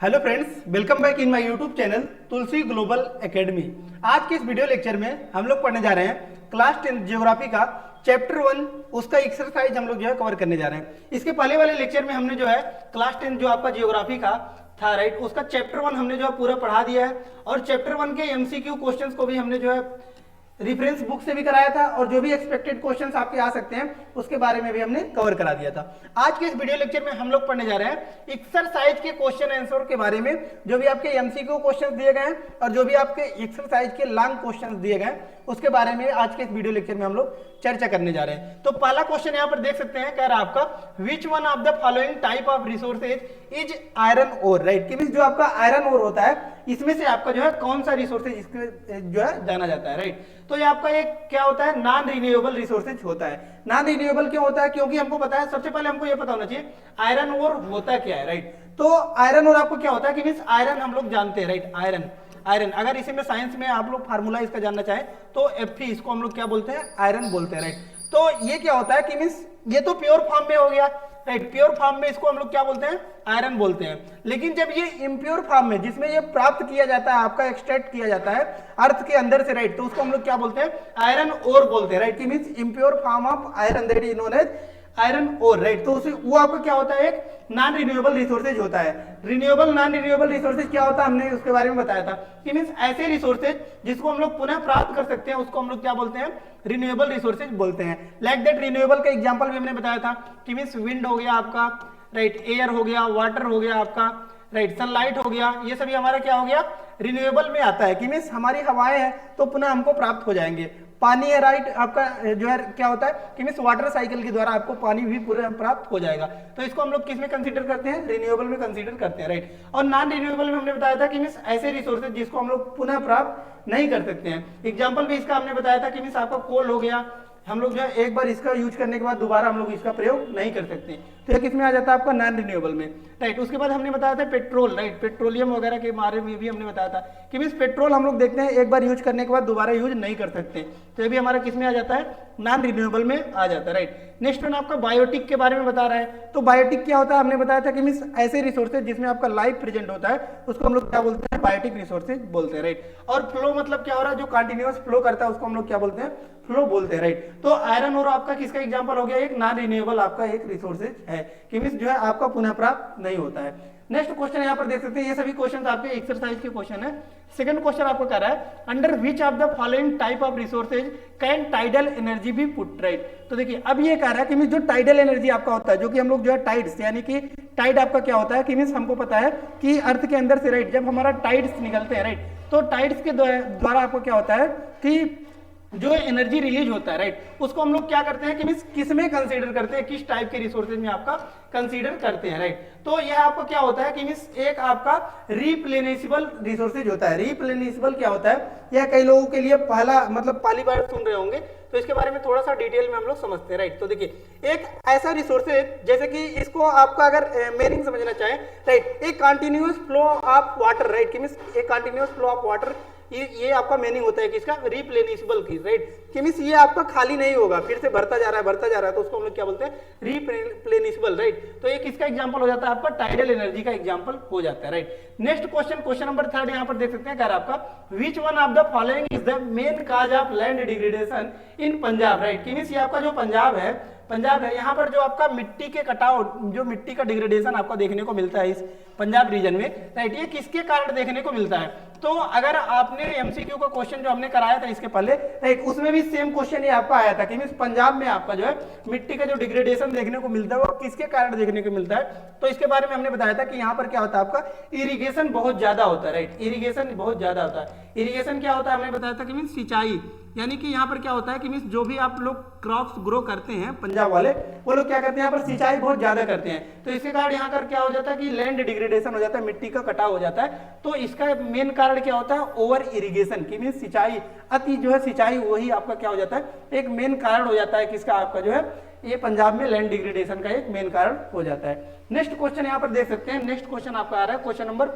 Hello friends, welcome back in my YouTube channel Tulsi global academy. आज के इस video lecture में हम लोग पढ़ने जा रहे हैं क्लास 10 ज्योग्राफी का चैप्टर 1, उसका एक्सरसाइज हम लोग जो है कवर करने जा रहे हैं। इसके पहले वाले लेक्चर में हमने जो है क्लास 10 जो आपका ज्योग्राफी का था, राइट, उसका चैप्टर 1 हमने जो है पूरा पढ़ा दिया है और चैप्टर 1 के एमसीक्यू क्वेश्चंस को भी हमने जो है रेफरेंस बुक से भी कराया था और जो भी एक्सपेक्टेड क्वेश्चंस आपके आ सकते हैं उसके बारे में भी हमने कवर करा दिया था। आज के इस वीडियो लेक्चर में हम लोग पढ़ने जा रहे हैं एक्सरसाइज के क्वेश्चन आंसर के बारे में। जो भी आपके एमसीक्यू क्वेश्चंस दिए गए हैं और जो भी आपके एक्सरसाइज के लॉन्ग क्वेश्चंस दिए गए हैं उसके बारे में आज के इस वीडियो लेक्चर में हम लोग चर्चा करने जा रहे हैं। तो पहला क्वेश्चन यहाँ पर देख सकते हैं, कह रहा है आपका which one of the following type of resources is iron ore, right, कि जो आपका आयरन ओर होता है इसमें से आपका जो है कौन सा रिसोर्सेज इसके जो है जाना जाता है, राइट। तो ये आपका एक क्या होता है, नॉन रिन्यूएबल रिसोर्सेज होता है। नॉन रिन्यूएबल क्यों होता है? क्योंकि हमको पता है, सबसे पहले हमको ये पता होना चाहिए आयरन ओर होता क्या है, राइट। तो आयरन ओर आपको क्या होता है कि मींस आयरन हम लोग जानते हैं, राइट। आयरन अगर इसी में साइंस में आप लोग फार्मूला इसका जानना चाहें तो Fe, इसको हम लोग क्या बोलते हैं, आयरन बोलते हैं, राइट। तो ये क्या होता है कि मींस ये तो प्योर फॉर्म में हो गया, राइट। प्योर फॉर्म में इसको हम लोग क्या बोलते हैं, आयरन बोलते हैं। लेकिन जब ये इम्प्योर फॉर्म में, जिसमें ये प्राप्त किया जाता है, आपका एक्सट्रैक्ट किया जाता है अर्थ के अंदर से, राइट, तो उसको हम लोग क्या बोलते हैं, आयरन ओर बोलते हैं, राइट। कि means impure form of iron that is known as iron ore, right. तो उसे वो आपका क्या होता है, एक नॉन रिन्यूएबल रिसोर्सेज होता है। रिन्यूएबल नॉन रिन्यूएबल रिसोर्सेज क्या होता है, हमने उसके बारे में बताया था कि मींस ऐसे रिसोर्सेज जिसको हम लोग पुनः प्राप्त कर सकते हैं उसको हम लोग क्या बोलते हैं, रिन्यूएबल रिसोर्सेज बोलते हैं। लाइक दैट रिन्यूएबल का एग्जांपल भी हमने बताया था कि मींस विंड हो गया आपका, राइट, एयर हो गया, वाटर हो गया आपका, राइट, सनलाइट हो गया, ये सभी हमारा क्या हो गया, रिन्यूएबल में आता है। कि मींस हमारी हवाएं हैं तो पुनः हमको प्राप्त हो जाएंगे। पानी है, राइट, आपका जो है क्या होता है कि मींस वाटर साइकिल के द्वारा आपको पानी भी पूरा प्राप्त हो जाएगा। तो इसको हम लोग किस में कंसीडर करते हैं, रिन्यूएबल में कंसीडर करते हैं, राइट। और नॉन रिन्यूएबल में हमने बताया था कि मींस ऐसे रिसोर्सेज जिसको हम लोग पुनः प्राप्त नहीं कर सकते हैं। एग्जाम्पल भी इसका हमने बताया था कि मींस आपका कोल हो गया, हम लोग जो है एक बार इसका यूज करने के बाद दोबारा हम लोग इसका प्रयोग नहीं कर सकते। तो ये किसमें आ जाता है, आपका नॉन रिन्यूएबल में, राइट। उसके बाद हमने बताया था पेट्रोल, राइट, पेट्रोलियम वगैरह के बारे में भी हमने बताया था कि मींस पेट्रोल हम लोग देखते हैं एक बार यूज करने के बाद दोबारा यूज नहीं कर सकते। तो ये भी हमारा किसमें आ जाता है, नॉन रिन्यूएबल में आ जाता है, राइट। नेक्स्ट वन आपका बायोटिक के बारे में बता रहा है। तो बायोटिक क्या होता है, हमने बताया था कि मींस ऐसे रिसोर्सेज जिसमें आपका लाइफ प्रेजेंट होता है उसको हम लोग क्या बोलते हैं, बायोटिक रिसोर्सेज बोलते हैं, राइट। और फ्लो मतलब क्या हो रहा है, जो कंटिन्यूअस फ्लो करता है उसको हम लोग क्या बोलते हैं, फ्लो बोलते हैं, राइट। तो आयरन और आपका किसका एग्जांपल हो गया, एक नॉन रिन्यूएबल आपका एक रिसोर्सेज है कि मींस जो है आपका पुनः प्राप्त नहीं होता है। नेक्स्ट क्वेश्चन यहाँ पर देख सकते हैं, ये सभी क्वेश्चन आपके एक्सरसाइज के क्वेश्चन है। सेकंड क्वेश्चन आपको कह रहा है under which of the following type of resources can tidal energy B put, right. तो देखिए अब ये कह रहा है कि जो टाइडल एनर्जी आपका होता है, जो कि हम लोग जो है टाइड्स, यानी कि टाइड आपका क्या होता है कि मींस हमको पता है कि अर्थ के अंदर से, राइट, जब हमारा टाइड्स निकलते हैं, राइट, तो टाइड्स के द्वारा आपको क्या होता है कि जो एनर्जी रिलीज होता है, राइट, उसको हम लोग क्या करते हैं कि मींस किस में कंसीडर करते हैं, किस टाइप के रिसोर्सेज में आपका कंसीडर करते हैं, राइट। तो यह आपको क्या होता है कि मींस एक आपका रिप्लेनिशबल रिसोर्सेज होता है। रिप्लेनिशबल क्या होता है, यह कई लोगों के लिए पहली बार सुन रहे होंगे, तो इसके बारे में थोड़ा सा डिटेल में हम लोग समझते हैं, राइट। तो देखिए एक ऐसा रिसोर्सेज, जैसे कि इसको आपका अगर मीनिंग समझना चाहें, राइट, एक continuous flow of water, right, कि मींस एक कंटिन्यूअस फ्लो ऑफ वाटर, ये आपका मीनिंग होता है कि इसका रिप्लेनिशबल की, राइट, कि मींस ये आपका खाली नहीं होगा, फिर से भरता जा रहा है, तो उसको हम लोग क्या बोलते हैं, रिप्लेनिशबल, राइट। तो एक इसका एग्जांपल हो जाता है, आपका टाइडल एनर्जी का एग्जांपल हो जाता है, राइट। नेक्स्ट क्वेश्चन नंबर 3 यहाँ पर देख सकते हैं, अगर आपका which one of the following is the main cause of land degradation in Punjab, right, कि मींस ये आपका जो पंजाब है, यहाँ पर जो आपका मिट्टी के कटाव, जो मिट्टी का डिग्रेडेशन आपको देखने को मिलता है इस पंजाब रीजन में, राइट, ये किसके कारण देखने को मिलता है। तो अगर आपने एमसीक्यू का क्वेश्चन जो हमने कराया था इसके पहले, राइट, उसमें भी सेम क्वेश्चन ये आपका आया था कि मींस पंजाब में आपका जो है मिट्टी का जो डिग्रेडेशन देखने को मिलता है वो किसके कारण देखने को मिलता है। तो इसके बारे में हमने बताया था कि यहाँ पर क्या होता है, आपका इरिगेशन बहुत ज्यादा होता है, राइट, इरिगेशन बहुत ज्यादा होता है। इरिगेशन क्या होता है, हमने बताया था कि मींस सिंचाई, यानी कि यहाँ पर क्या होता है कि मींस जो भी आप लोग क्रॉप्स ग्रो करते हैं पंजाब वाले, वो लोग क्या करते हैं, यहाँ पर सिंचाई बहुत ज्यादा करते हैं। तो इसके कारण यहाँ पर क्या हो जाता है कि लैंड डिग्रेडेशन हो जाता है, मिट्टी का कटाव हो जाता है। तो इसका मेन कारण क्या होता है, ओवर इरिगेशन, की मींस सिंचाई, अति जो है सिंचाई, वही आपका क्या हो जाता है, एक मेन कारण हो जाता है किसका, आपका जो है ये पंजाब में लैंड डिग्रेडेशन का एक मेन कारण हो जाता है। नेक्स्ट क्वेश्चन यहाँ पर देख सकते हैं, नेक्स्ट क्वेश्चन आपका आ रहा है क्वेश्चन नंबर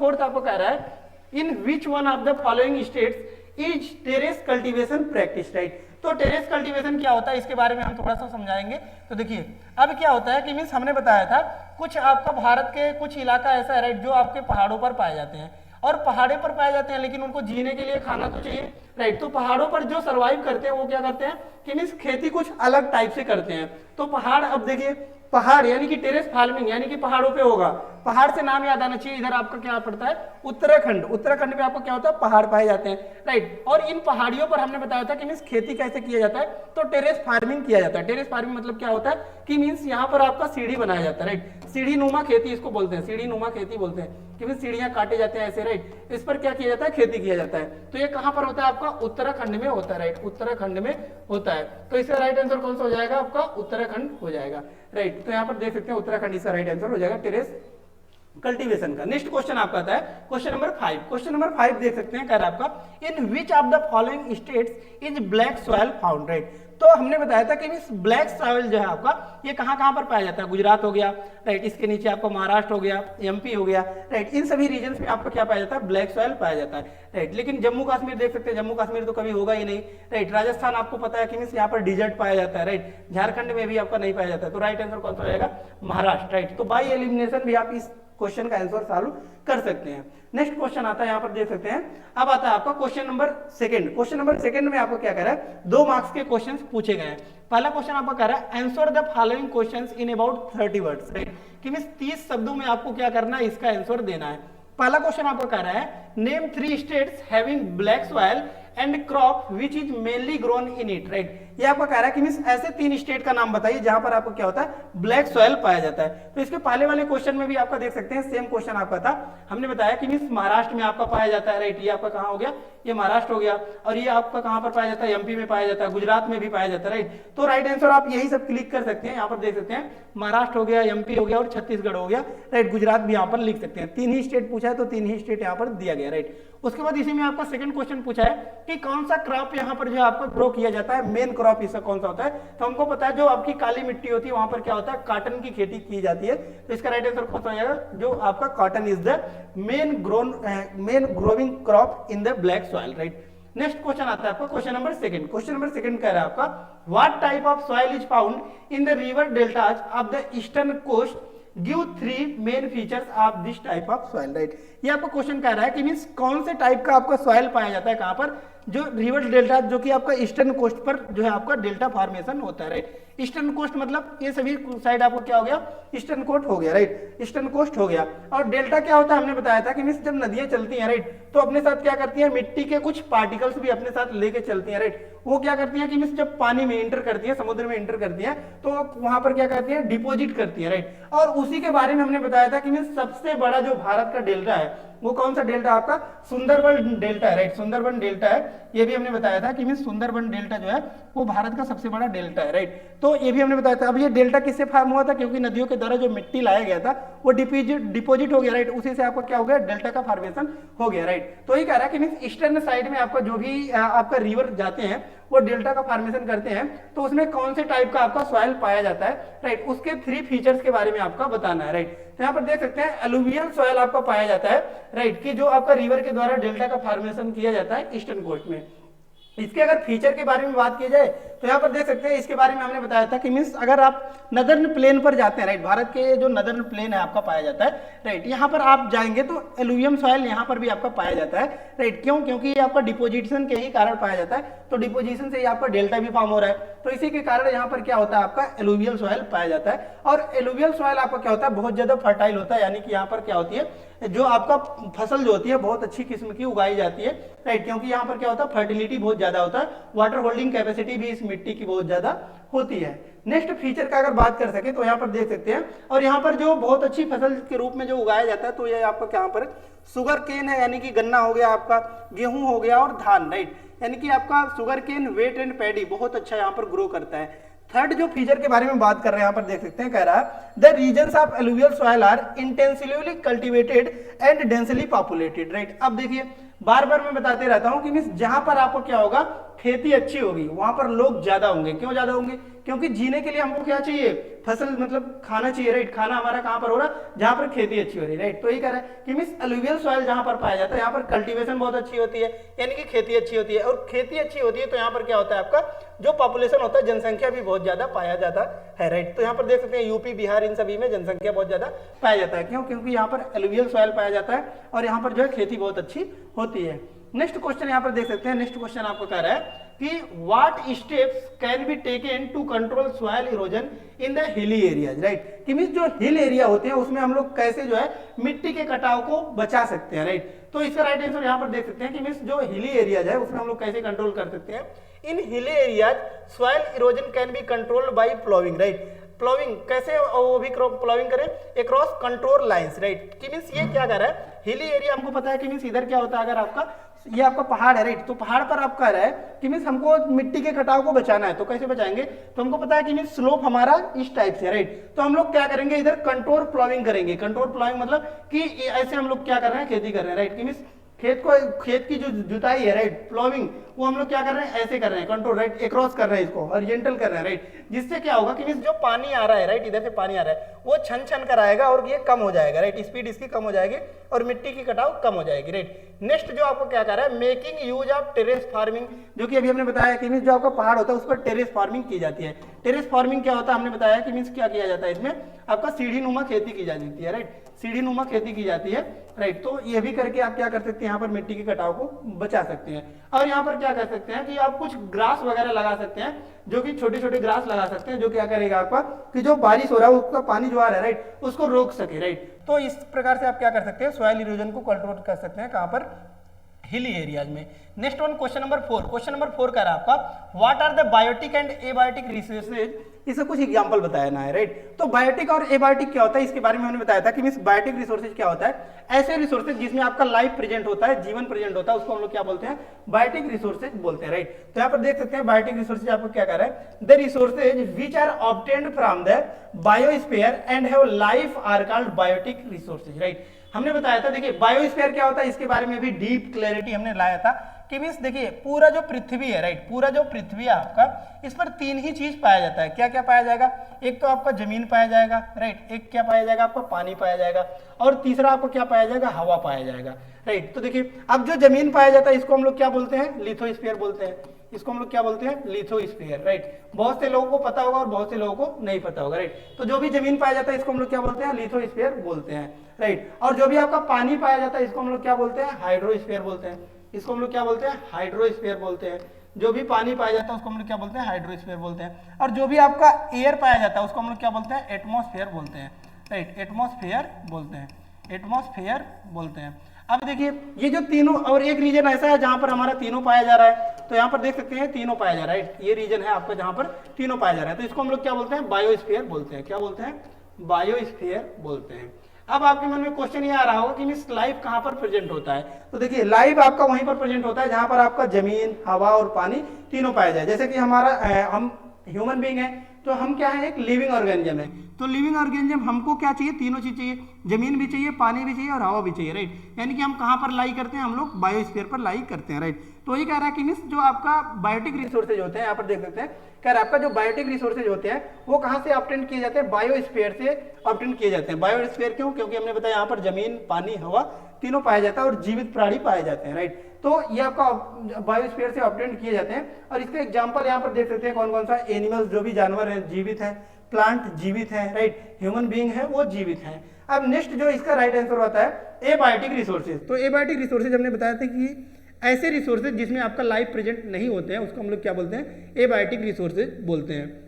4 आपको कह रहा है in which one of the following states is terrace cultivation practice, right. तो टेरेस कल्टीवेशन क्या होता है इसके बारे में हम थोड़ा सा समझाएंगे। तो देखिए अब क्या होता है कि मीन्स हमने बताया था कुछ आपका भारत के कुछ इलाका ऐसा है, राइट, जो आपके पहाड़ों पर पाए जाते हैं और पहाड़े पर पाए जाते हैं, लेकिन उनको जीने के लिए खाना तो चाहिए, राइट। तो पहाड़ों पर जो सर्वाइव करते हैं वो क्या करते हैं कि मीन्स खेती कुछ अलग टाइप से करते हैं। तो पहाड़, अब देखिए पहाड़ यानी कि टेरेस फार्मिंग यानी कि पहाड़ों पे होगा। पहाड़ से नाम याद आना चाहिए, इधर आपका क्या पड़ता है उत्तराखंड। उत्तराखंड में आपको क्या होता है पहाड़ पाए जाते हैं, राइट। और इन पहाड़ियों पर हमने बताया था कि मीन्स खेती कैसे किया जाता है, तो टेरेस फार्मिंग किया जाता है। टेरेस फार्मिंग मतलब क्या होता है कि मीन्स यहाँ पर आपका सीढ़ी बनाया जाता है, राइट। सीढ़ी नुमा खेती इसको बोलते हैं, सीढ़ी नुमा खेती बोलते हैं कि मीन्स सीढ़ियां काटे जाते हैं ऐसे, राइट। इस पर क्या किया जाता है खेती किया जाता है। तो ये कहां पर होता है आपका उत्तराखंड में होता है, राइट, उत्तराखंड में होता है। तो इसका राइट आंसर कौन सा हो जाएगा आपका उत्तराखंड हो जाएगा, राइट। तो यहाँ पर देख सकते हैं उत्तराखंड इसका राइट आंसर हो जाएगा टेरेस कल्टीवेशन का। नेक्स्ट क्वेश्चन आपका आता है क्वेश्चन नंबर 5। क्वेश्चन नंबर 5 देख सकते हैं, कह रहा है आपका in which of the following states is black soil found, right. तो हमने बताया था कि इस ब्लैक सॉइल जो है आपका ये कहां पर पाया जाता है, गुजरात हो गया, राइट, इसके नीचे आपका महाराष्ट्र हो गया, एमपी हो गया, राइट। इन सभी रीजन में आपको क्या पाया जाता है ब्लैक सॉइल पाया जाता है, राइट। लेकिन जम्मू कश्मीर देख सकते हैं, जम्मू कश्मीर तो कभी होगा ही नहीं, राइट। राजस्थान आपको पता है कि मीन्स यहाँ पर डिजर्ट पाया जाता है, राइट। झारखंड में भी आपका नहीं पाया जाता है। तो राइट आंसर कौन सा हो जाएगा महाराष्ट्र, राइट। तो बाय एलिमिनेशन भी आप इस क्वेश्चन का आंसर सॉल्व कर सकते हैं। नेक्स्ट क्वेश्चन आता है, यहां पर देख सकते हैं, अब आता है आपका क्वेश्चन नंबर 2। क्वेश्चन नंबर 2 में आपको क्या कह रहा है 2 मार्क्स के क्वेश्चंस पूछे गए हैं। पहला क्वेश्चन आपका कह रहा है answer the following questions in about 30 words, right. कि मींस 30 शब्दों में आपको क्या करना है इसका आंसर देना है। पहला क्वेश्चन आपको कह रहा है name 3 states having black soil and crop which is mainly grown in it, right. ये आपको कह रहा है कि मींस ऐसे 3 स्टेट का नाम बताइए जहां पर आपको क्या होता है ब्लैक सॉइल पाया जाता है। तो इसके पहले वाले क्वेश्चन में भी आपका देख सकते हैं सेम क्वेश्चन आपका था, हमने बताया कि मींस महाराष्ट्र में आपका पाया जाता है, राइट। ये आपका कहां हो गया, ये महाराष्ट्र हो गया। और ये आपका कहां पर पाया जाता है, एमपी में पाया जाता है, गुजरात में भी पाया जाता है, राइट। तो राइट आंसर आप यही सब क्लिक कर सकते हैं। यहाँ पर देख सकते हैं महाराष्ट्र हो गया, एमपी हो गया और छत्तीसगढ़ हो गया, राइट। गुजरात भी यहाँ पर लिख सकते हैं। 3 ही स्टेट पूछा है तो 3 ही स्टेट यहाँ पर दिया गया, राइट। उसके बाद इसी में आपका सेकंड क्वेश्चन पूछा है कि कौन सा क्रॉप यहाँ पर जो आपका ग्रो किया जाता है, मेन क्रॉप इसका कौन सा होता है। तो हमको पता है जो आपकी काली मिट्टी होती है वहां पर क्या होता है कॉटन की खेती की जाती है। तो इसका राइट आंसर कौन सा हो जाएगा, जो आपका cotton is the main growing crop in the black soil, right. Next question आता है आपका क्वेश्चन नंबर 2। क्वेश्चन नंबर 2 कह रहा है आपका what type of soil is found in the river deltas of the eastern coast, give 3 main features of this type of soil, right. ये आपको question कह रहा है कि मींस कौन से टाइप का आपका सॉइल पाया जाता है कहां पर, जो रिवर डेल्टा जो कि आपका ईस्टर्न कोस्ट पर जो है आपका डेल्टा फॉर्मेशन होता है, राइट। ईस्टर्न कोस्ट मतलब ये सभी साइड आपको क्या हो गया ईस्टर्न कोस्ट हो गया, राइट, ईस्टर्न कोस्ट हो गया। और डेल्टा क्या होता है हमने बताया था कि मींस जब नदियां चलती हैं, राइट, तो अपने साथ क्या करती हैं मिट्टी के कुछ पार्टिकल्स भी अपने साथ लेके चलती हैं, राइट। वो क्या करती हैं कि मींस जब पानी में इंटर करती है, समुद्र में इंटर करती है, तो वहां पर क्या करती है डिपोजिट करती है, राइट। और उसी के बारे में हमने बताया था कि मींस सबसे बड़ा जो भारत का डेल्टा है वो कौन सा डेल्टा आपका सुंदरबन डेल्टा है, राइट। सुंदरबन डेल्टा है, ये भी हमने बताया था कि मींस सुंदरबन डेल्टा जो है वो भारत का सबसे बड़ा डेल्टा है, राइट। तो ये भी हमने बताया था। अब ये डेल्टा किससे फॉर्म हुआ था, क्योंकि नदियों के द्वारा जो मिट्टी लाया गया था वो डिपोजिट हो गया, राइट। उसी से आपका क्या हो गया डेल्टा का फॉर्मेशन हो गया, राइट। तो ये कह रहा है कि मींस ईस्टर्न साइड में आपका जो भी आपका रिवर जाते हैं वो डेल्टा का फॉर्मेशन करते हैं, तो उसमें कौन से टाइप का आपका सॉइल पाया जाता है, राइट। उसके 3 फीचर्स के बारे में आपका बताना है, राइट। तो यहाँ पर देख सकते हैं एलुवियल सॉइल आपका पाया जाता है, राइट, कि जो आपका रिवर के द्वारा डेल्टा का फॉर्मेशन किया जाता है ईस्टर्न कोस्ट में। इसके अगर फीचर के बारे में बात की जाए तो यहाँ पर देख सकते हैं इसके बारे में हमने बताया था कि मींस अगर आप नदर्न प्लेन पर जाते हैं, राइट, भारत के जो नदर्न प्लेन है आपका पाया जाता है, राइट, यहाँ पर आप जाएंगे तो एलुवियम सॉइल यहाँ पर भी आपका पाया जाता है, राइट। क्यों, क्योंकि ये आपका डिपोजिशन के ही कारण पाया जाता है, तो डिपोजिशन से ही आपका डेल्टा भी फॉर्म हो रहा है, तो इसी के कारण यहाँ पर क्या होता है आपका एलुवियल सॉइल पाया जाता है। और एलुवियल सॉइल आपका क्या होता है बहुत ज्यादा फर्टाइल होता है, यानी कि यहाँ पर क्या होती है जो आपका फसल जो होती है बहुत अच्छी किस्म की उगाई जाती है, राइट, क्योंकि यहाँ पर क्या होता है फर्टिलिटी बहुत ज्यादा होता है, वाटर होल्डिंग कैपेसिटी भी इस मिट्टी की बहुत ज्यादा होती है। नेक्स्ट फीचर का अगर बात कर सके तो यहाँ पर देख सकते हैं, और यहाँ पर जो बहुत अच्छी फसल के रूप में जो उगाया जाता है तो ये आपका क्या पर शुगर केन है, यानी कि गन्ना हो गया आपका, गेहूं हो गया और धान, राइट, यानी कि आपका sugar cane wheat and paddy बहुत अच्छा यहाँ पर ग्रो करता है। थर्ड जो फीचर के बारे में बात कर रहे हैं यहाँ पर देख सकते हैं, कह रहा है the regions of alluvial soil are intensively cultivated and densely populated, right. अब देखिए बार बार मैं बताते रहता हूं कि मींस जहां पर आपको क्या होगा खेती अच्छी होगी वहां पर लोग ज्यादा होंगे। क्यों ज्यादा होंगे, क्योंकि जीने के लिए हमको क्या चाहिए, फसल मतलब खाना चाहिए, राइट। खाना हमारा कहाँ पर हो रहा है, जहाँ पर खेती अच्छी हो रही है, राइट। तो ये कह रहा है कि मीन्स अलुवियल सॉइल जहाँ पर पाया जाता है यहाँ पर कल्टीवेशन बहुत अच्छी होती है, यानी कि खेती अच्छी होती है, और खेती अच्छी होती है तो यहाँ पर क्या होता है, आपका जो पॉपुलेशन होता है, जनसंख्या भी बहुत ज्यादा पाया जाता है, राइट। तो यहाँ पर देख सकते हैं यूपी बिहार इन सभी में जनसंख्या बहुत ज्यादा पाया जाता है। क्यों? क्योंकि यहाँ पर अलुवियल सॉइल पाया जाता है और यहाँ पर जो है खेती बहुत अच्छी होती है। नेक्स्ट क्वेश्चन यहाँ पर देख सकते हैं, नेक्स्ट क्वेश्चन आपको कह रहा है कि what steps can be taken to control soil erosion in the hilly areas, right. कि मींस जो हिल एरिया होते हैं उसमें हम लोग कैसे जो है मिट्टी के कटाव को बचा सकते हैं, राइट। तो इसका राइट आंसर यहाँ पर देख सकते हैं कि मींस जो हिली एरियाज है उसमें हम लोग कैसे कंट्रोल कर सकते हैं। In hilly areas soil erosion can be controlled by ploughing, right. Ploughing कैसे, वो भी प्लोविंग करें अक्रॉस कंट्रोल लाइंस, राइट। कि मींस ये क्या कर रहा है, हिली एरिया हमको पता है कि मींस इधर क्या होता है, अगर आपका ये आपका पहाड़ है, राइट। तो पहाड़ पर आप कह रहा है कि मींस हमको मिट्टी के कटाव को बचाना है, तो कैसे बचाएंगे, तो हमको पता है कि मींस स्लोप हमारा इस टाइप से, राइट। तो हम लोग क्या करेंगे, इधर कंट्रोल प्लोविंग करेंगे। कंट्रोल प्लोविंग मतलब कि ऐसे हम लोग क्या कर रहे हैं, खेती कर रहे हैं, राइट। कि मींस खेत की जो जुताई है, राइट, प्लोविंग, वो हम लोग क्या कर रहे हैं, ऐसे कर रहे हैं, कंट्रोल, राइट, एक्रॉस कर रहे हैं, इसको हॉरिजॉन्टल कर रहे हैं, राइट। जिससे क्या होगा कि जो पानी आ रहा है, राइट, इधर से पानी आ रहा है वो छन छन कर आएगा और ये कम हो जाएगा, राइट। स्पीड इसकी कम हो जाएगी और मिट्टी की कटाव कम हो जाएगी, राइट। नेक्स्ट जो आपको क्या कर रहा है, making use of terrace farming, जो कि अभी हमने बताया कि जो आपका पहाड़ होता है उस पर टेरेस फार्मिंग की जाती है। टेरेस फार्मिंग क्या होता है, हमने बताया कि मींस क्या किया जाता है, इसमें आपका सीढ़ी नुमा खेती की जाती है, राइट। सीढ़ी नुमा खेती की जाती है, राइट। तो ये भी करके आप क्या कर सकते हैं, यहाँ पर मिट्टी के कटाव को बचा सकते हैं। और यहाँ पर क्या कर सकते हैं कि आप कुछ ग्रास वगैरह लगा सकते हैं, जो कि छोटे छोटे ग्रास लगा सकते हैं, जो क्या करेगा आपका कि जो बारिश हो रहा है उसका पानी जो आ रहा है, राइट, उसको रोक सके, राइट। तो इस प्रकार से आप क्या कर सकते हैं, सॉइल इरोजन को कंट्रोल कर सकते हैं, कहां पर, हिली एरियाज में। Next one question number 4, question number 4 कह रहा है आपका what are the biotic and abiotic resources, इसका कुछ एग्जांपल बताना है, राइट। तो बायोटिक और एबायोटिक क्या होता है, इसके बारे में हमने बताया था कि मींस बायोटिक रिसोर्सेज क्या होता है, ऐसे रिसोर्सेज जिसमें आपका लाइफ प्रेजेंट होता है, जीवन प्रेजेंट होता है, उसको हम लोग क्या बोलते हैं, बायोटिक रिसोर्सेज बोलते हैं, राइट। तो यहाँ पर देख सकते हैं बायोटिक रिसोर्सेज आपको क्या कह रहा है, the resources which are obtained from the biosphere and have life are called biotic resources, right. हमने बताया था, देखिए बायोस्फीयर क्या होता है, इसके बारे में भी डीप क्लैरिटी हमने लाया था कि मींस देखिए पूरा जो पृथ्वी है, राइट, पूरा जो पृथ्वी है आपका, इस पर तीन ही चीज पाया जाता है। क्या क्या पाया जाएगा, एक तो आपका जमीन पाया जाएगा, राइट, एक क्या पाया जाएगा, आपका पानी पाया जाएगा, और तीसरा आपको क्या पाया जाएगा, हवा पाया जाएगा, राइट। तो देखिए अब जो जमीन पाया जाता है इसको हम लोग क्या बोलते हैं, लिथोस्फीयर बोलते हैं, इसको हम लोग क्या बोलते हैं, लिथोस्फीयर, राइट। बहुत से लोगों को पता होगा और बहुत से लोगों को नहीं पता होगा, राइट। तो जो भी जमीन पाया जाता है इसको हम लोग क्या बोलते हैं, लिथोस्फीयर बोलते हैं, राइट। और जो भी आपका पानी पाया जाता है इसको हम लोग क्या बोलते हैं, हाइड्रोस्फीयर बोलते हैं, इसको हम लोग क्या बोलते हैं, हाइड्रोस्फीयर बोलते हैं। जो भी पानी पाया जाता है उसको हम लोग क्या बोलते हैं, हाइड्रोस्फीयर बोलते हैं। और जो भी आपका एयर पाया जाता है उसको हम लोग क्या बोलते हैं, एटमॉस्फेयर बोलते हैं, राइट, एटमॉस्फेयर बोलते हैं, एटमॉस्फेयर बोलते हैं। अब देखिए ये जो तीनों, और एक रीजन ऐसा है जहां पर हमारा तीनों पाया जा रहा है, तो यहाँ पर देख सकते हैं तीनों पाया जा रहा है, ये रीजन है आपका जहां पर तीनों पाया जा रहा है, तो इसको हम लोग क्या बोलते हैं, बायोस्फीयर बोलते हैं। क्या बोलते हैं, बायोस्फीयर बोलते हैं। अब आपके मन में क्वेश्चन ये आ रहा होगा कि मींस लाइफ कहां पर प्रेजेंट होता है, तो देखिए लाइफ आपका वहीं पर प्रेजेंट होता है जहां पर आपका जमीन, हवा और पानी तीनों पाया जाए। जैसे कि हमारा हम ह्यूमन बीइंग है, तो हम क्या है, एक लिविंग ऑर्गेनिज्म है। तो लिविंग ऑर्गेनिज्म हमको क्या चाहिए, तीनों चीज चाहिए, जमीन भी चाहिए, पानी भी चाहिए और हवा भी चाहिए, राइट। यानी कि हम कहां पर लाई करते हैं, हम लोग बायोस्फीयर पर लाई करते हैं, राइट। तो ये कह रहा है कि मींस जो आपका बायोटिक रिसोर्सेज होते हैं, यहाँ पर देख सकते हैं, कह रहा है आपका जो बायोटिक रिसोर्सेज होते हैं वो कहां से ऑब्टेन किए जाते हैं, बायोस्फीयर से ऑब्टेन किए जाते हैं। बायोस्फीयर क्यों, क्योंकि हमने बताया यहाँ पर जमीन, पानी, हवा तीनों पाया जाता है और जीवित प्राणी पाए जाते हैं, राइट। तो ये आपका बायोस्फीयर से ऑब्टेन किए जाते हैं। और इसका एग्जांपल यहाँ पर देख सकते हैं कौन कौन सा, एनिमल्स जो भी जानवर है जीवित है, प्लांट जीवित है, राइट, ह्यूमन बीइंग है वो जीवित है। अब नेक्स्ट जो इसका राइट आंसर होता है एबायोटिक रिसोर्सेज। तो एबायोटिक रिसोर्सेज हमने बताया था कि ऐसे रिसोर्सेज जिसमें आपका लाइफ प्रेजेंट नहीं होते हैं उसको हम लोग क्या बोलते हैं, एबायोटिक रिसोर्सेज बोलते हैं।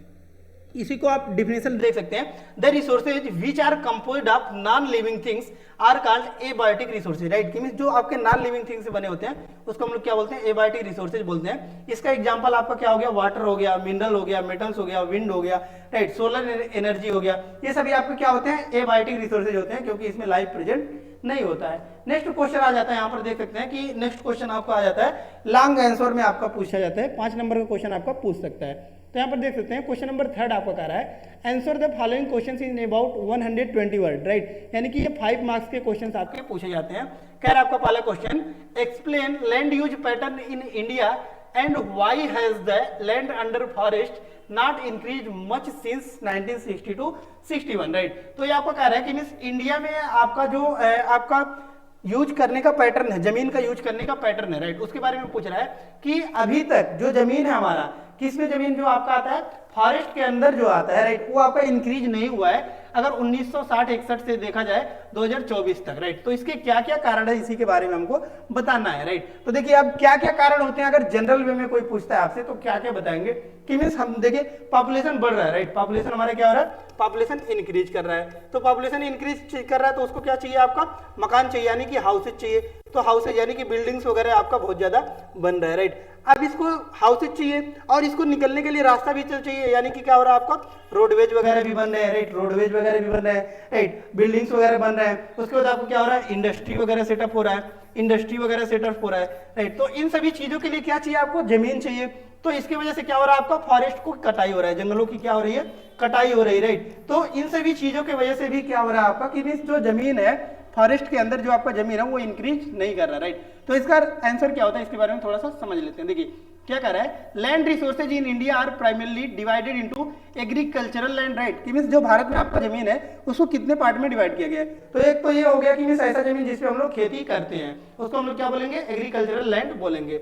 इसी को आप डिफिनेशन देख सकते हैं, the resources which are composed of non living things are called abiotic resources, right. कि मींस जो आपके नॉन लिविंग थिंग्स से बने होते हैं उसको हम लोग क्या बोलते हैं, एबायोटिक रिसोर्सेज बोलते हैं। इसका एग्जांपल आपका क्या हो गया, वाटर हो गया, मिनरल हो गया, मेटल्स हो गया, विंड हो गया, राइट, सोलर एनर्जी हो गया, ये सभी आपके क्या होते हैं, एबायोटिक रिसोर्सेज होते हैं, क्योंकि इसमें लाइफ प्रेजेंट नहीं होता है। नेक्स्ट क्वेश्चन आ जाता है, यहाँ पर देख सकते हैं कि नेक्स्ट क्वेश्चन आपको आ जाता है लॉन्ग आंसर में आपका पूछा जाता है, 5 नंबर का क्वेश्चन आपका पूछ सकता है। तो यहाँ पर देख सकते हैं क्वेश्चन नंबर 3 आपका कह रहा है answer the following questions in about 120 word, right. यानी कि ये 5 मार्क्स के क्वेश्चंस आपके पूछे जाते हैं। कह रहा है आपका पहला question, explain land use pattern in India and why has the land under forest not increase much since 1960 to 61, right. तो ये आपको कह रहा है कि मीन्स इंडिया में आपका जो आपका यूज करने का पैटर्न है, जमीन का यूज करने का पैटर्न है, राइट, उसके बारे में पूछ रहा है कि अभी तक जो जमीन है हमारा, किसमें जमीन जो आपका आता है फॉरेस्ट के अंदर जो आता है, राइट, वो आपका इंक्रीज नहीं हुआ है अगर 1960-61 से देखा जाए 2024 तक, राइट। तो इसके क्या क्या कारण है इसी के बारे में हमको बताना है, राइट। तो देखिए अब क्या क्या कारण होते हैं, अगर जनरल वे में कोई पूछता है आपसे तो क्या क्या बताएंगे कि मीन्स हम देखिए पॉपुलेशन बढ़ रहा है, राइट, पॉपुलेशन हमारा क्या हो रहा है, पॉपुलेशन इंक्रीज कर रहा है। तो पॉपुलेशन इंक्रीज कर रहा है तो उसको क्या चाहिए, आपका मकान चाहिए, यानी कि हाउसेज चाहिए। तो हाउसेज यानी कि बिल्डिंग्स वगैरह आपका बहुत ज्यादा बन रहा है, राइट। अब इसको हाउसेज चाहिए और इसको निकलने के लिए रास्ता भी चाहिए, यानी कि क्या हो रहा है, आपका रोडवेज वगैरह भी बन रहे हैं, राइट, रोडवेज वगैरह भी बन रहे हैं, राइट, बिल्डिंग्स वगैरह बन रहे हैं। उसके बाद आपको क्या हो रहा है, इंडस्ट्री वगैरह सेटअप हो रहा है, इंडस्ट्री वगैरह सेटअप हो रहा है, राइट। तो इन सभी चीजों के लिए क्या चाहिए, आपको जमीन चाहिए। तो इसकी वजह से क्या हो रहा है, आपका फॉरेस्ट को कटाई हो रहा है, जंगलों की क्या हो रही है, कटाई हो रही है, राइट। तो इन सभी चीजों की वजह से भी क्या हो रहा है आपका कि जो जमीन है फॉरेस्ट के अंदर जो आपका जमीन है वो इंक्रीज नहीं कर रहा, राइट। तो इसका आंसर क्या होता है, इसके बारे में थोड़ा सा समझ लेते हैं। देखिए क्या कह रहा है, land resources in India are primarily divided into agricultural land, right, कि मींस जो भारत में आपका जमीन है उसको कितने पार्ट में डिवाइड किया गया है। तो एक तो ये हो गया कि मींस ऐसा जमीन जिसपे हम लोग खेती करते हैं उसको हम लोग क्या बोलेंगे, एग्रीकल्चरल लैंड बोलेंगे।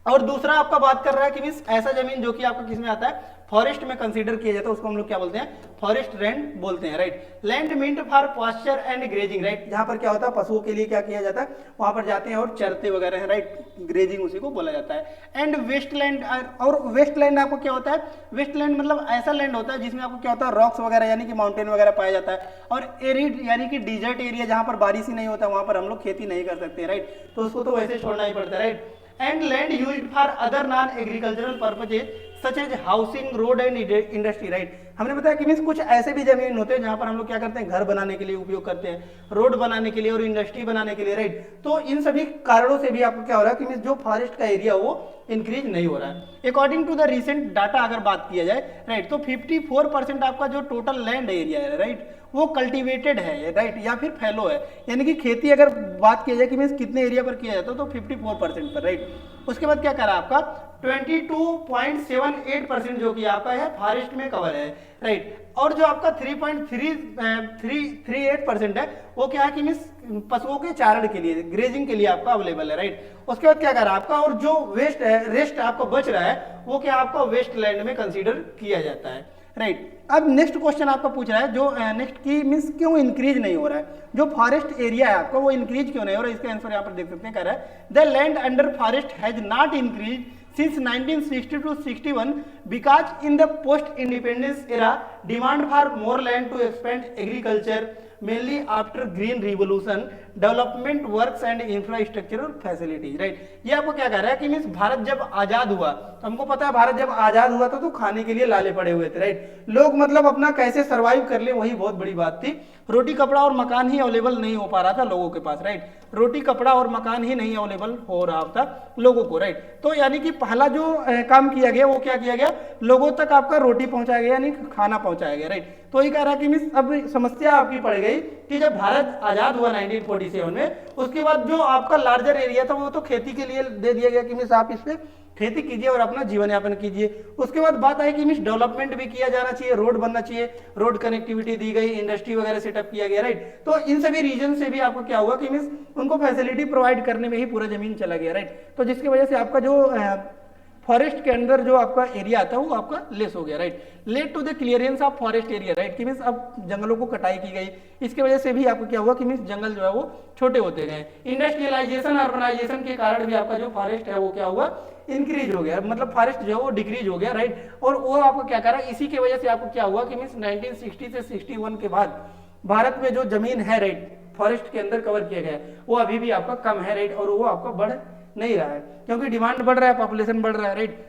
और दूसरा आपका बात कर रहा है कि मींस ऐसा जमीन जो कि आपका किसमें आता है, फॉरेस्ट में कंसीडर किया जाता है, उसको हम लोग क्या बोलते हैं, फॉरेस्ट लैंड बोलते हैं, right. Land meant for pasture and grazing, right, जहां पर क्या होता है पशुओं के लिए क्या किया जाता है, वहां पर जाते हैं और चरते वगैरह हैं, राइट, ग्रेजिंग उसी को बोला जाता है। एंड वेस्ट लैंड, और वेस्ट लैंड आपको क्या होता है, वेस्ट लैंड मतलब ऐसा लैंड होता है जिसमें आपको क्या होता है, रॉक्स वगैरह यानी कि माउंटेन वगैरह पाया जाता है। और एरिड यानी कि डिजर्ट एरिया, जहां पर बारिश ही नहीं होता वहां पर हम लोग खेती नहीं कर सकते, राइट, तो उसको तो वैसे छोड़ना ही पड़ता है, right. And land used for other non agricultural purposes such as housing, road and industry, right. हमने बताया कि मीन्स कुछ ऐसे भी जमीन होते हैं जहां पर हम लोग क्या करते हैं, घर बनाने के लिए उपयोग करते हैं, रोड बनाने के लिए और इंडस्ट्री बनाने के लिए, राइट। तो इन सभी कारणों से भी आपको क्या हो रहा है कि मीन्स जो फॉरेस्ट का एरिया वो इंक्रीज नहीं हो रहा है। According to the recent data अगर बात किया जाए, राइट, तो 54% आपका जो टोटल लैंड एरिया है, राइट, वो कल्टीवेटेड है, राइट, या फिर फैलो है, यानी कि खेती अगर बात किया जाए कि मीन्स कितने एरिया पर किया जाता है तो 54% पर, राइट। उसके बाद क्या करा आपका 22.78% जो कि आपका है फॉरेस्ट में कवर है, राइट। और जो आपका 3.338% है वो क्या है कि मीन्स पशुओं के चारण के लिए, ग्रेजिंग के लिए आपका अवेलेबल है, राइट। उसके बाद क्या करा आपका, और जो वेस्ट है, रेस्ट आपको बच रहा है वो क्या आपका वेस्ट लैंड में कंसीडर किया जाता है, राइट। अब नेक्स्ट क्वेश्चन आपका पूछ रहा है जो नेक्स्ट की मींस क्यों इंक्रीज नहीं हो रहा है, जो फॉरेस्ट एरिया है आपका वो इंक्रीज क्यों नहीं हो रहा है। इसका आंसर यहाँ पर देख सकते हैं, कह रहा है the land under forest has not increase since 1960 to 61 because in the post independence era demand for more land to expand agriculture mainly after green revolution development works and infrastructural facilities, right। ये आपको क्या कह रहा है कि means Bharat जब आजाद हुआ तो हमको पता है भारत जब आजाद हुआ था तो खाने के लिए लाले पड़े हुए थे, राइट। लोग मतलब अपना कैसे सरवाइव कर ले वही बहुत बड़ी बात थी। रोटी कपड़ा और मकान ही अवेलेबल नहीं हो पा रहा था लोगों के पास, राइट, रोटी कपड़ा और मकान ही नहीं अवेलेबल हो रहा था लोगों को, राइट। तो यानी कि पहला जो काम किया गया वो क्या किया गया, लोगों तक आपका रोटी पहुंचाया गया यानी खाना पहुंचाया गया, राइट। तो ये कह रहा है कि मिस अब समस्या आपकी पड़ गई कि जब भारत आजाद हुआ 1947 में, उसके बाद जो आपका लार्जर एरिया था वो तो खेती के लिए दे दिया गया कि मिस आप इस पे खेती कीजिए और अपना जीवन यापन कीजिए। उसके बाद बात आई कि मिस डेवलपमेंट भी किया जाना चाहिए, रोड बनना चाहिए, रोड कनेक्टिविटी दी गई, इंडस्ट्री वगैरह सेटअप किया गया, राइट। तो इन सभी रीजन से भी आपको क्या हुआ कि मिस उनको फैसिलिटी प्रोवाइड करने में ही पूरा जमीन चला गया, राइट। तो जिसकी वजह से आपका जो फॉरेस्ट के अंदर जो आपका एरिया आता है वो आपका लेस हो गया, right. Led to the clearance of forest area, right, कि मींस अब जंगलों को कटाई की गई, इसके वजह से भी आपको क्या हुआ कि मींस जंगल जो है वो छोटे होते गए। इंडस्ट्रियलाइजेशन अर्बनाइजेशन के कारण भी आपका जो फॉरेस्ट है वो क्या हुआ, इंक्रीज हो गया, मतलब फॉरेस्ट जो है वो डिक्रीज हो गया, राइट। और वो आपको क्या करा, इसी की वजह से आपको क्या हुआ कि मींस 1960 से 61 के बाद भारत में जो जमीन है, राइट, फॉरेस्ट के अंदर कवर किया गया वो अभी भी आपका कम है, राइट, और वो आपका बढ़ नहीं रहा है क्योंकि डिमांड बढ़ रहा है, पॉपुलेशन बढ़ रहा है, राइट।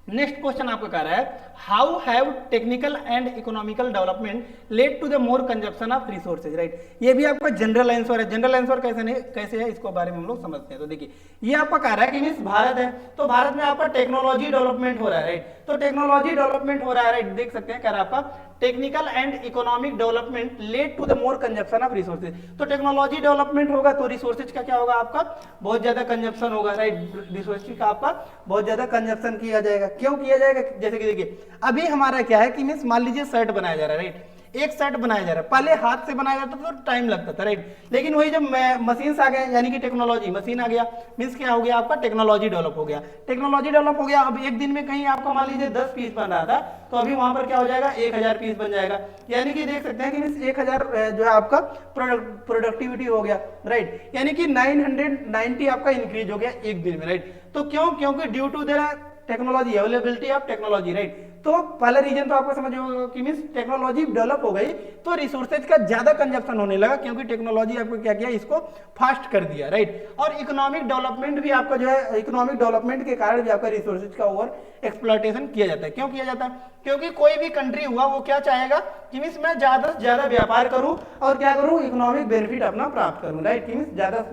नेक्स्ट क्वेश्चन आपको कह रहा है how have technical and economical development led to the more consumption of resources, right. ये भी आपका जनरल आंसर है। जनरल आंसर कैसे है इसको बारे में हम लोग समझते हैं। तो देखिए ये आपका कह रहा है कि मींस भारत है तो भारत में आपका टेक्नोलॉजी डेवलपमेंट हो रहा है, राइट। तो टेक्नोलॉजी डेवलपमेंट हो रहा है, राइट, देख सकते हैं कह रहा है आपका technical and economic development led to the more consumption of resources. तो टेक्नोलॉजी डेवलपमेंट होगा तो रिसोर्सेज का क्या होगा, आपका बहुत ज्यादा कंजप्शन होगा, राइट। रिसोर्सेज का आपका बहुत ज्यादा कंजप्शन किया जाएगा। क्यों किया जाएगा, जैसे कि देखिए अभी हमारा क्या है कि मीन्स मान लीजिए शर्ट बनाया जा रहा है, राइट। एक शर्ट बनाया जा रहा है, पहले हाथ से बनाया जाता था तो टाइम लगता था, राइट। लेकिन वही जब मशीन आ गए, यानी कि टेक्नोलॉजी, मशीन आ गया, मीन्स क्या हो गया, आपका टेक्नोलॉजी डेवलप हो गया। टेक्नोलॉजी डेवलप हो गया, अब एक दिन में कहीं आपका मान लीजिए 10 पीस बन रहा था, तो अभी वहां पर क्या हो जाएगा, 1000 पीस बन जाएगा। यानी कि देख सकते हैं कि मीन्स 1000 जो है आपका प्रोडक्टिविटी हो गया, राइट। यानी कि 990 आपका इंक्रीज हो गया एक दिन में, राइट। तो क्यों, क्योंकि due to the technology, availability of technology, right. तो पहला रीजन तो आपको समझ होगा कि मींस टेक्नोलॉजी डेवलप हो गई तो रिसोर्सेज का ज्यादा कंजप्शन होने लगा, क्योंकि टेक्नोलॉजी आपको क्या किया, इसको फास्ट कर दिया, राइट। और इकोनॉमिक डेवलपमेंट भी आपका जो है, इकोनॉमिक डेवलपमेंट के कारण भी आपका रिसोर्सेज का ओवर एक्सप्लॉयटेशन किया जाता है। क्यों किया जाता है, क्योंकि कोई भी कंट्री हुआ वो क्या चाहेगा कि मींस मैं ज्यादा से ज्यादा व्यापार करूं और क्या करूं, इकोनॉमिक बेनिफिट अपना प्राप्त करूं, राइट। कि मींस ज्यादा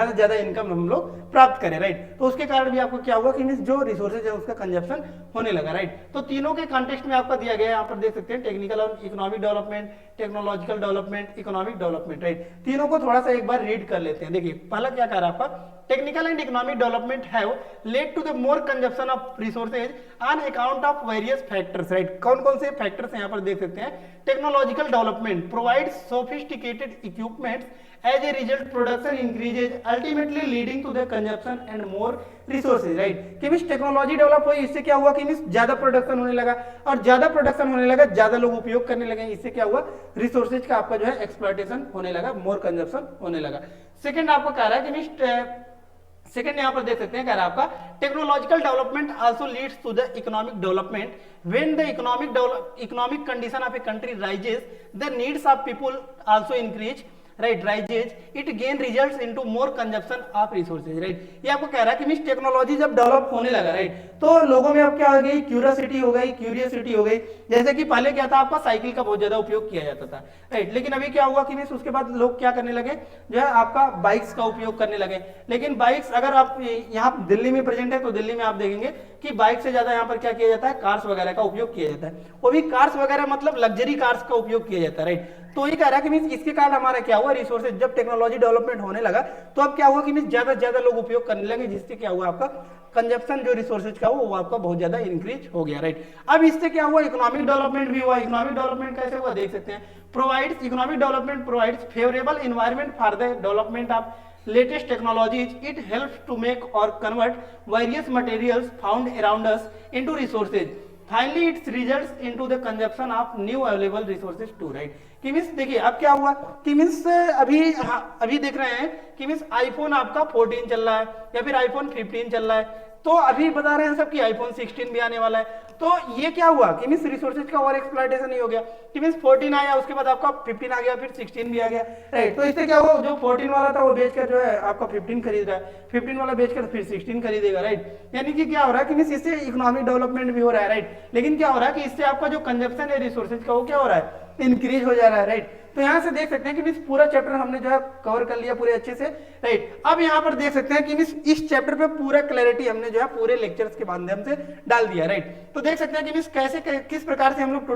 से ज्यादा इनकम हम लोग प्राप्त करें, राइट। तो उसके कारण भी आपको क्या हुआ कि मींस जो रिसोर्सेज है उसका कंजप्शन होने लगा, राइट। तो तीनों के कॉन्टेक्स्ट में आपका दिया गया है, यहाँ पर देख सकते हैं टेक्निकल और economic development, technological development, economic development, right. तीनों को थोड़ा सा एक बार रीड कर लेते हैं। देखिए पहला क्या कह रहा है आपका, technical and economic development have led to the more consumption of resources on account of various factors, right. कौन कौन से फैक्टर्स यहाँ पर देख सकते हैं। Technological development provides sophisticated equipments, as a result production increases ultimately leading to the consumption and more resources, right। कि means technology develop हुई, इससे क्या हुआ कि मींस ज्यादा प्रोडक्शन होने लगा, और ज्यादा प्रोडक्शन होने लगा, ज्यादा लोग उपयोग करने लगे, इससे क्या हुआ, रिसोर्सेज का आपका जो है एक्सप्लॉयटेशन होने लगा, मोर कंजप्शन होने लगा। सेकंड आपको कह रहा है कि मींस सेकंड यहाँ पर देख सकते हैं, कह रहा है आपका technological development also leads to the economic development when the economic condition of a country rises the needs of people also increase, right, rises it gain results into more consumption of resources, right. ये आपको कह रहा है कि means technology जब develop होने लगा, right, तो लोगों में अब क्या हो गई, क्यूरियोसिटी हो गई, क्यूरियोसिटी हो गई। जैसे कि पहले क्या था, आपका साइकिल का बहुत ज्यादा उपयोग किया जाता था, राइट। लेकिन अभी क्या हुआ कि मींस उसके बाद लोग क्या करने लगे, जो है आपका बाइक्स का उपयोग करने लगे। लेकिन बाइक्स अगर आप यहाँ दिल्ली में प्रेजेंट है तो दिल्ली में आप देखेंगे कि बाइक से ज्यादा यहाँ पर क्या किया जाता है, कार्स वगैरह का उपयोग किया जाता है। वो भी कार्स वगैरह मतलब लग्जरी कार्स का उपयोग किया जाता है, राइट। तो ये कह रहा है कि मींस इसके कारण हमारा क्या हुआ, रिसोर्सेज जब टेक्नोलॉजी डेवलपमेंट होने लगा तो अब क्या हुआ कि मींस ज्यादा से ज्यादा लोग उपयोग करने लगे, जिससे क्या हुआ, आपका कंजप्शन जो रिसोर्सेज का वो आपका बहुत ज्यादा इंक्रीज हो गया, राइट। अब इससे क्या हुआ, इकोनॉमिक डेवलपमेंट भी हुआ। इकोनॉमिक डेवलपमेंट कैसे हुआ, देख सकते हैं। Provides economic development provides favourable environment for the development of latest technologies. It helps to make or convert various materials found around us into resources. Finally it results into the consumption of new available resources too, right। कि means देखिए अब क्या हुआ कि means अभी देख रहे हैं कि मीन्स आईफोन आपका 14 चल रहा है या फिर आईफोन 15 चल रहा है, तो अभी बता रहे हैं सब कि आईफोन 16 भी आने वाला है। तो ये क्या हुआ कि मींस रिसोर्सेज का ओवर एक्सप्लॉयटेशन ही हो गया कि मींस 14 आया, उसके बाद आपका 15 आ गया, फिर 16 भी आ गया, राइट। तो इससे क्या हुआ, जो 14 वाला था वो बेचकर जो है आपका 15 खरीद रहा है, 15 वाला बेचकर फिर 16 खरीदेगा, राइट। यानी कि क्या हो रहा है कि मींस इससे इकोनॉमिक डेवलपमेंट भी हो रहा है, राइट। लेकिन क्या हो रहा है कि इससे आपका जो कंजप्शन है रिसोर्सेज का वो क्या हो रहा है, इंक्रीज हो जा रहा है, राइट। तो यहाँ से देख सकते हैं कि मींस पूरा चैप्टर हमने जो है कवर कर लिया पूरे अच्छे से, राइट। अब यहाँ पर देख सकते हैं कि मींस इस चैप्टर पे पूरा क्लैरिटी हमने जो है पूरे लेक्चर्स के माध्यम से डाल दिया, राइट। तो देख सकते हैं कि मींस कैसे किस प्रकार से हम लोग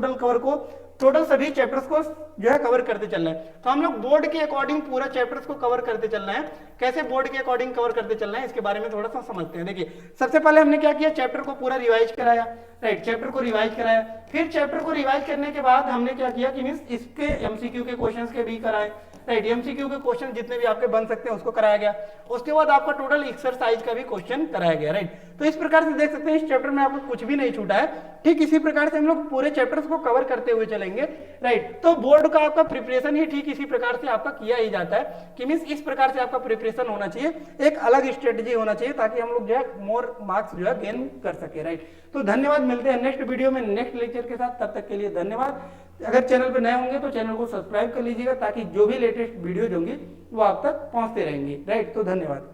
टोटल सभी चैप्टर्स को जो है कवर करते चल रहे हैं। तो हम लोग बोर्ड के अकॉर्डिंग पूरा चैप्टर्स को कवर करते चल रहे हैं। कैसे बोर्ड के अकॉर्डिंग कवर करते चल रहे हैं इसके बारे में थोड़ा सा समझते हैं। देखिए सबसे पहले हमने क्या किया, चैप्टर को पूरा रिवाइज कराया, राइट। चैप्टर को रिवाइज कराया, फिर चैप्टर को रिवाइज करने के बाद हमने क्या किया कि मींस इसके एमसीक्यू के क्वेश्चंस के भी कराए, राइट। एमसीक्यू के क्वेश्चन जितने भी आपके बन सकते हैं उसको कराया गया। उसके बाद आपका टोटल एक्सरसाइज का भी क्वेश्चन कराया गया, राइट। तो इस प्रकार से देख सकते हैं इस चैप्टर में आपको कुछ भी नहीं छूटा है। ठीक इसी प्रकार से हम लोग पूरे चैप्टर्स को कवर करते हुए चलेंगे, राइट। तो बोर्ड का आपका प्रिपरेशन ही ठीक इसी प्रकार से आपका किया ही जाता है कि मींस इस प्रकार से आपका प्रिपरेशन होना चाहिए, एक अलग स्ट्रेटेजी होना चाहिए ताकि हम लोग जो है मोर मार्क्स जो है गेन कर सके, राइट। तो धन्यवाद, मिलते हैं नेक्स्ट वीडियो में नेक्स्ट लेक्चर के साथ, तब तक के लिए धन्यवाद। अगर चैनल पर नए होंगे तो चैनल को सब्सक्राइब कर लीजिएगा ताकि जो भी लेटेस्ट वीडियोज होंगी वो आप तक पहुंचते रहेंगी, राइट। तो धन्यवाद।